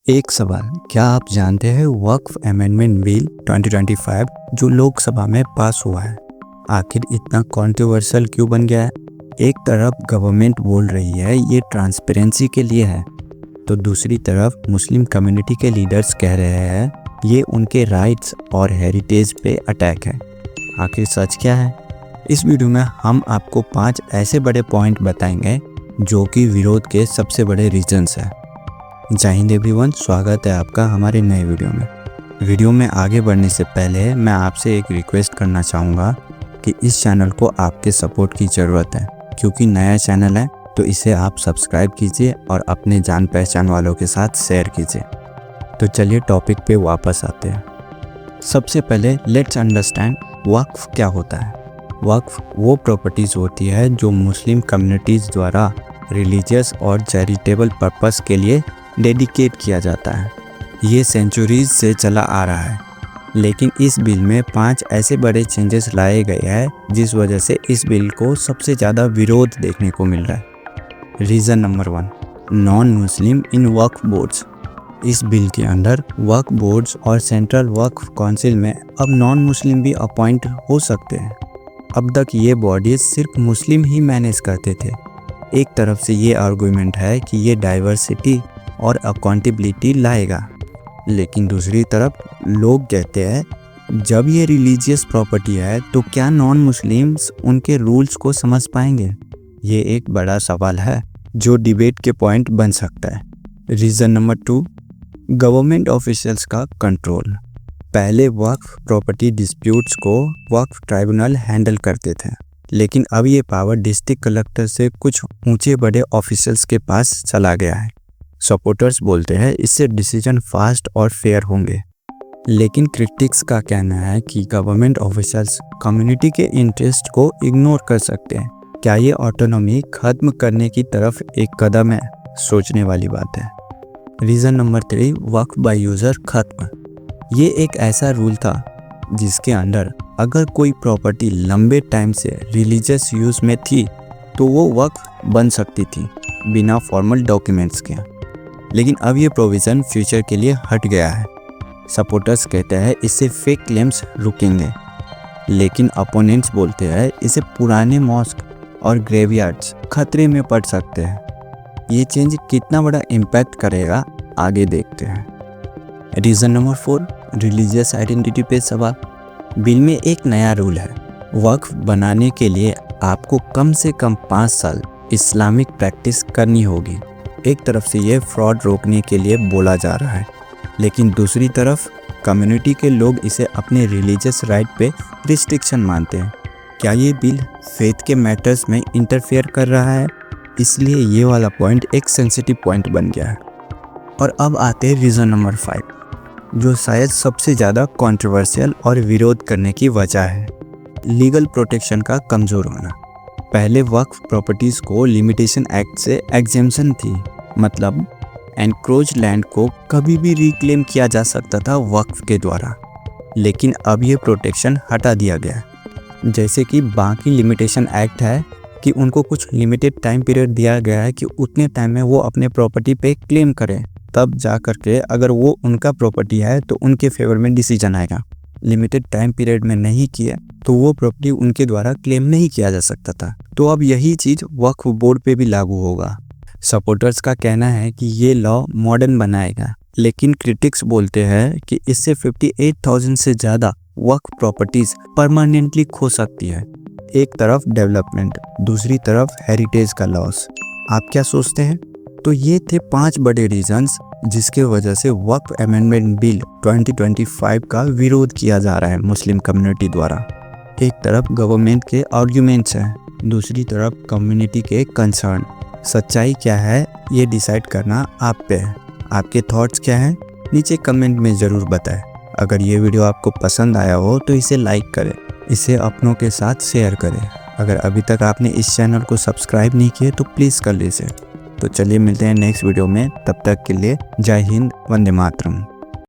एक सवाल, क्या आप जानते हैं वक्फ अमेंडमेंट बिल 2025 जो लोकसभा में पास हुआ है आखिर इतना कंट्रोवर्शियल क्यों बन गया है। एक तरफ गवर्नमेंट बोल रही है ये ट्रांसपेरेंसी के लिए है, तो दूसरी तरफ मुस्लिम कम्युनिटी के लीडर्स कह रहे हैं ये उनके राइट्स और हेरिटेज पे अटैक है। आखिर सच क्या है? इस वीडियो में हम आपको 5 ऐसे बड़े पॉइंट बताएंगे जो कि विरोध के सबसे बड़े रीजंस है। जय हिंद एवरीवन, स्वागत है आपका हमारे नए वीडियो में आगे बढ़ने से पहले मैं आपसे एक रिक्वेस्ट करना चाहूँगा कि इस चैनल को आपके सपोर्ट की ज़रूरत है, क्योंकि नया चैनल है तो इसे आप सब्सक्राइब कीजिए और अपने जान पहचान वालों के साथ शेयर कीजिए। तो चलिए टॉपिक पे वापस आते हैं। सबसे पहले लेट्स अंडरस्टैंड वक्फ क्या होता है। वक्फ वो प्रॉपर्टीज़ होती है जो मुस्लिम कम्युनिटीज़ द्वारा रिलीजियस और चैरिटेबल पर्पस के लिए डेडिकेट किया जाता है। ये सेंचुरीज से चला आ रहा है, लेकिन इस बिल में 5 ऐसे बड़े चेंजेस लाए गए हैं जिस वजह से इस बिल को सबसे ज़्यादा विरोध देखने को मिल रहा है। रीज़न नंबर 1, नॉन मुस्लिम इन वक्फ बोर्ड्स। इस बिल के अंदर वक्फ बोर्ड्स और सेंट्रल वक्फ काउंसिल में अब नॉन मुस्लिम भी अपॉइंट हो सकते हैं। अब तक ये बॉडीज सिर्फ मुस्लिम ही मैनेज करते थे। एक तरफ से ये आर्गुमेंट है कि ये डाइवर्सिटी और अकाउंटेबिलिटी लाएगा, लेकिन दूसरी तरफ लोग कहते हैं जब ये रिलीजियस प्रॉपर्टी है तो क्या नॉन मुस्लिम्स उनके रूल्स को समझ पाएंगे? ये एक बड़ा सवाल है जो डिबेट के पॉइंट बन सकता है। रीज़न नंबर 2, गवर्नमेंट ऑफिशियल्स का कंट्रोल। पहले वक्फ प्रॉपर्टी डिस्प्यूट्स को वक्फ ट्राइब्यूनल हैंडल करते थे, लेकिन अब ये पावर डिस्ट्रिक्ट कलेक्टर से कुछ ऊंचे बड़े ऑफिशियल्स के पास चला गया है। सपोर्टर्स बोलते हैं इससे डिसीजन फास्ट और फेयर होंगे, लेकिन क्रिटिक्स का कहना है कि गवर्नमेंट ऑफिशियल्स कम्युनिटी के इंटरेस्ट को इग्नोर कर सकते हैं। क्या ये ऑटोनॉमी खत्म करने की तरफ एक कदम है? सोचने वाली बात है। Reason number 3, Waqf by user खत्म। ये एक ऐसा रूल था जिसके अंदर अगर कोई प्रॉपर्टी लंबे टाइम से रिलीजियस यूज़ में थी तो वो वक्फ बन सकती थी बिना फॉर्मल डॉक्यूमेंट्स के, लेकिन अब ये प्रोविज़न फ्यूचर के लिए हट गया है। सपोर्टर्स कहते हैं इससे फेक क्लेम्स रुकेंगे, लेकिन अपोनेंट्स बोलते हैं इससे पुराने मॉस्क और ग्रेवयार्ड्स खतरे में पड़ सकते हैं। ये चेंज कितना बड़ा इम्पैक्ट करेगा आगे देखते हैं। रीज़न नंबर 4, रिलीजियस आइडेंटिटी पे सवाल। बिल में एक नया रूल है, वक्फ बनाने के लिए आपको कम से कम 5 साल इस्लामिक प्रैक्टिस करनी होगी। एक तरफ से ये फ्रॉड रोकने के लिए बोला जा रहा है, लेकिन दूसरी तरफ कम्युनिटी के लोग इसे अपने रिलीजियस राइट पे रिस्ट्रिक्शन मानते हैं। क्या ये बिल फेथ के मैटर्स में इंटरफेयर कर रहा है? इसलिए ये वाला पॉइंट एक सेंसिटिव पॉइंट बन गया है। और अब आते हैं रीज़न नंबर 5, जो शायद सबसे ज़्यादा कंट्रोवर्शियल और विरोध करने की वजह है, लीगल प्रोटेक्शन का कमज़ोर होना। पहले वक्फ प्रॉपर्टीज़ को लिमिटेशन एक्ट से एग्जेम्पशन थी, मतलब एनक्रोच लैंड को कभी भी रिक्लेम किया जा सकता था वक्फ के द्वारा, लेकिन अब ये प्रोटेक्शन हटा दिया गया। जैसे कि बाकी लिमिटेशन एक्ट है कि उनको कुछ लिमिटेड टाइम पीरियड दिया गया है कि उतने टाइम में वो अपने प्रॉपर्टी पे क्लेम करें, तब जा कर के अगर वो उनका प्रॉपर्टी है तो उनके फेवर में डिसीजन आएगा। लिमिटेड टाइम पीरियड में नहीं किया तो वो प्रॉपर्टी उनके द्वारा क्लेम नहीं किया जा सकता था। तो अब यही चीज़ वक्फ बोर्ड पे भी लागू होगा। सपोर्टर्स का कहना है कि ये लॉ मॉडर्न बनाएगा, लेकिन क्रिटिक्स बोलते हैं कि इससे 58,000 से ज़्यादा वक्फ प्रॉपर्टीज़ परमानेंटली खो सकती है। एक तरफ डेवलपमेंट, दूसरी तरफ हेरिटेज का लॉस। आप क्या सोचते हैं? तो ये थे 5 बड़े रीजंस जिसके वजह से वक्फ अमेंडमेंट बिल 2025 का विरोध किया जा रहा है मुस्लिम कम्युनिटी द्वारा। एक तरफ गवर्नमेंट के आर्ग्यूमेंट्स हैं, दूसरी तरफ कम्युनिटी के कंसर्न। सच्चाई क्या है ये डिसाइड करना आप पे है। आपके थॉट्स क्या हैं नीचे कमेंट में ज़रूर बताएं। अगर ये वीडियो आपको पसंद आया हो तो इसे लाइक करें, इसे अपनों के साथ शेयर करें। अगर अभी तक आपने इस चैनल को सब्सक्राइब नहीं किया तो प्लीज़ कर लीजिए। तो चलिए मिलते हैं नेक्स्ट वीडियो में, तब तक के लिए जय हिंद, वंदे मातरम।